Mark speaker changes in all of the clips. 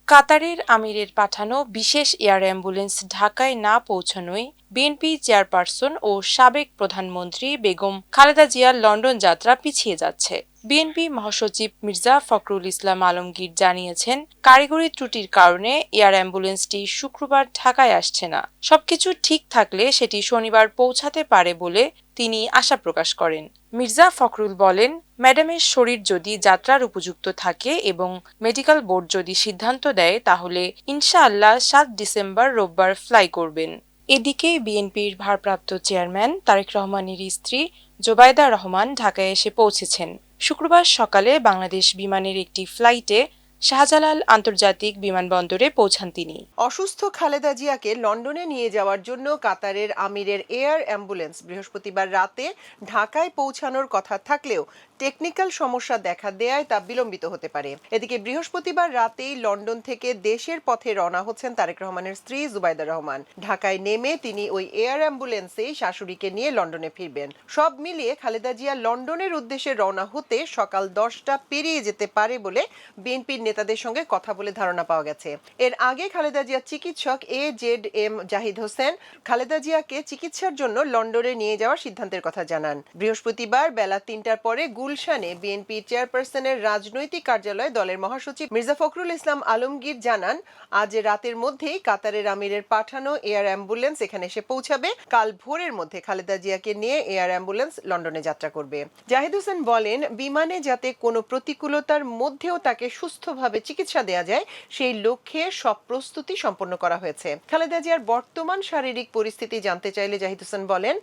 Speaker 1: কাতারের আমিরের পাঠানো বিশেষ এয়ার অ্যাম্বুলেন্স ঢাকায় না পৌঁছানোয় বিএনপি চেয়ারপারসন ও সাবেক প্রধানমন্ত্রী বেগম খালেদা জিয়ার লন্ডন যাত্রা পিছিয়ে যাচ্ছে। বিএনপি মহাসচিব মির্জা ফখরুল ইসলাম আলমগীর জানিয়েছেন, কারিগরি ত্রুটির কারণে এয়ার অ্যাম্বুলেন্সটি শুক্রবার ঢাকায় আসছে না। সবকিছু ঠিক থাকলে সেটি শনিবার পৌঁছাতে পারে বলে তিনি আশা প্রকাশ করেন। মির্জা ফখরুল বলেন, ম্যাডামের শরীর যদি যাত্রার উপযুক্ত থাকে এবং মেডিকেল বোর্ড যদি সিদ্ধান্ত দেয় তাহলে ইনশাআল্লাহ ৭ ডিসেম্বর রোববার ফ্লাই করবেন। এদিকে বিএনপির ভারপ্রাপ্ত চেয়ারম্যান তারেক রহমানের স্ত্রী জোবায়দা রহমান ঢাকায় এসে পৌঁছেছেন। শুক্রবার সকালে বাংলাদেশ বিমানের একটি ফ্লাইটে শাহজালাল আন্তর্জাতিক বিমানবন্দরে পৌঁছান তিনি।
Speaker 2: অসুস্থ খালেদা জিয়াকে লন্ডনে নিয়ে যাওয়ার জন্য কাতারের আমিরের এয়ার অ্যাম্বুলেন্স বৃহস্পতিবার রাতে ঢাকায় পৌঁছানোর কথা থাকলেও টেকনিক্যাল সমস্যা দেখা দেয়ায় তা বিলম্বিত হতে পারে। এদিকে বৃহস্পতিবার রাতেই লন্ডন থেকে দেশের পথে রওনা হচ্ছেন তারেক রহমানের স্ত্রী জুবাইদা রহমান। ঢাকায় নেমে তিনি ওই এয়ার অ্যাম্বুলেন্সেই শাশুড়িকে নিয়ে লন্ডনে ফিরবেন। সব মিলিয়ে খালেদা জিয়া লন্ডনের উদ্দেশ্যে রওনা হতে সকাল 10টা পেরিয়ে যেতে পারে বলে বিএনপির নেতাদের সঙ্গে কথা বলে ধারণা পাওয়া গেছে। এর আগে খালেদা জিয়ার চিকিৎসক AZM জাহিদ হোসেন খালেদা জিয়াকে চিকিৎসার জন্য লন্ডনে নিয়ে যাওয়ার সিদ্ধান্তের কথা জানান। বৃহস্পতিবার বেলা 3টার পরে গুলশানে বিএনপি চেয়ারপারসনের রাজনৈতিক কার্যালয়ে দলের মহাসচিব মির্জা ফখরুল ইসলাম আলমগীর জানান, আজ রাতের মধ্যেই কাতারের আমিরের পাঠানো এয়ার অ্যাম্বুলেন্স এখানে এসে পৌঁছাবে। কাল ভোরের মধ্যে খালেদা জিয়াকে নিয়ে এয়ার অ্যাম্বুলেন্স লন্ডনে যাত্রা করবে। জাহিদ হোসেন বলেন, বিমানে যাতে কোনো প্রতিকূলতার মধ্যেও তাকে সুস্থভাবে চিকিৎসা দেয়া যায় সেই লক্ষ্যে সব প্রস্তুতি সম্পন্ন করা হয়েছে। খালেদা জিয়ার বর্তমান শারীরিক পরিস্থিতি জানতে চাইলে জাহিদ হোসেন বলেন,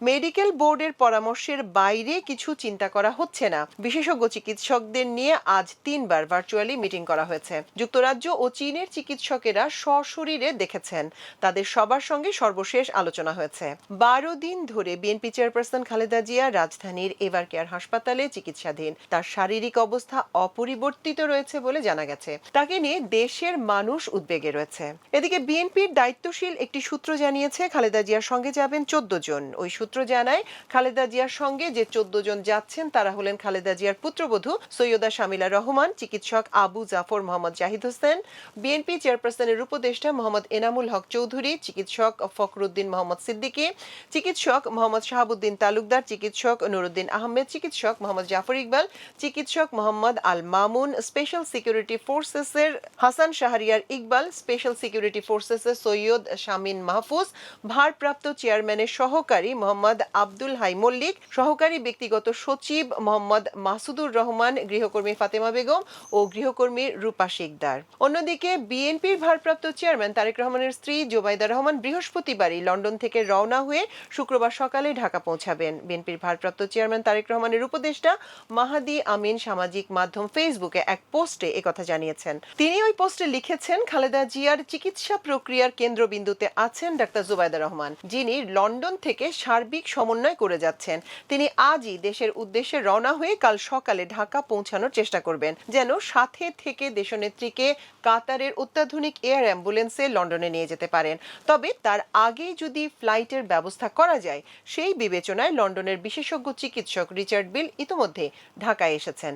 Speaker 2: মেডিকেল বোর্ডের পরামর্শের বাইরে কিছু চিন্তা করা হচ্ছে না। বিশেষজ্ঞ চিকিৎসকদের নিয়ে আজ 3বার ভার্চুয়ালি মিটিং করা হয়েছে। যুক্তরাজ্য ও চীনের চিকিৎসকেরা সশরীরে দেখেছেন। তাদের সবার সঙ্গে সর্বশেষ আলোচনা হয়েছে। 12 দিন ধরে বিএনপি চেয়ারপারসন খালেদা জিয়া রাজধানীর এভার কেয়ার হাসপাতালে চিকিৎসাধীন। তার শারীরিক অবস্থা অপরিবর্তিত রয়েছে বলে জানা গেছে। তাকে নিয়ে দেশের মানুষ উদ্বেগে রয়েছে। এদিকে বিএনপির দায়িত্বশীল একটি সূত্র জানিয়েছে, খালেদা জিয়ার সঙ্গে যাবেন 14 জন। ওই সূত্র জানায়, খালেদা জিয়ার সঙ্গে যে 14 জন যাচ্ছেন তারা হলেন খালেদা জিয়ার পুত্রবধূ সৈয়দা শামিলা রহমান, চিকিৎসক আবু জাফর মোহাম্মদ জাহিদ হোসেন, বিএনপি চেয়ারপারসনের উপদেষ্টা মোহাম্মদ এনামুল হক চৌধুরী, চিকিৎসক ফখরুদ্দিন মোহাম্মদ সিদ্দিকী, চিকিৎসক মোহাম্মদ শাহাবুদ্দিন তালুকদার, চিকিৎসক নুরুদ্দিন আহমেদ, চিকিৎসক মোহাম্মদ জাফর ইকবাল, চিকিৎসক মোহাম্মদ আল মামুন, স্পেশাল সিকিউরিটি ফোর্সেসের হাসান শাহরিয়ার ইকবাল, স্পেশাল সিকিউরিটি ফোর্সেসের সৈয়দ শামিন মাহফুজ, ভারপ্রাপ্ত চেয়ারম্যানের সহকারী মোহাম্মদ আব্দুল হাই মল্লিক, সহকারী ব্যক্তিগত সচিব মোহাম্মদ মাসুদুর রহমান, গৃহকর্মী ফাতেমা বেগম ও গৃহকর্মী রূপা শিকদার। অন্যদিকে বিএনপির ভারপ্রাপ্ত চেয়ারম্যান তারেক রহমানের স্ত্রী জোবাইদা রহমান বৃহস্পতিবারই লন্ডন থেকে রওনা হয়ে শুক্রবার সকালে ঢাকা পৌঁছাবেন। বিএনপির ভারপ্রাপ্ত চেয়ারম্যান তারেক রহমানের উপদেষ্টা মাহাদি আমিন সামাজিক মাধ্যম ফেসবুকে এক পোস্টে একথা জানিয়েছেন। তিনি ওই পোস্টে লিখেছেন, খালেদা জিয়ার চিকিৎসা প্রক্রিয়ার কেন্দ্রবিন্দুতে আছেন ডাক্তার জোবাইদা রহমান, যিনি লন্ডন থেকে সার্বিক সমন্বয় করে যাচ্ছেন। তিনি আজই দেশের উদ্দেশ্যে রওনা হয়ে কাল সকালে ঢাকা পৌঁছানোর চেষ্টা করবেন, যেন সাথে থেকে দেশনেত্রীকে কাতারের অত্যাধুনিক এয়ার অ্যাম্বুলেন্সে লন্ডনে নিয়ে যেতে পারেন। তবে তার আগেই যদি ফ্লাইটের ব্যবস্থা করা যায় সেই বিবেচনায় লন্ডনের বিশেষজ্ঞ চিকিৎসক রিচার্ড বিল ইতোমধ্যে ঢাকায় এসেছেন।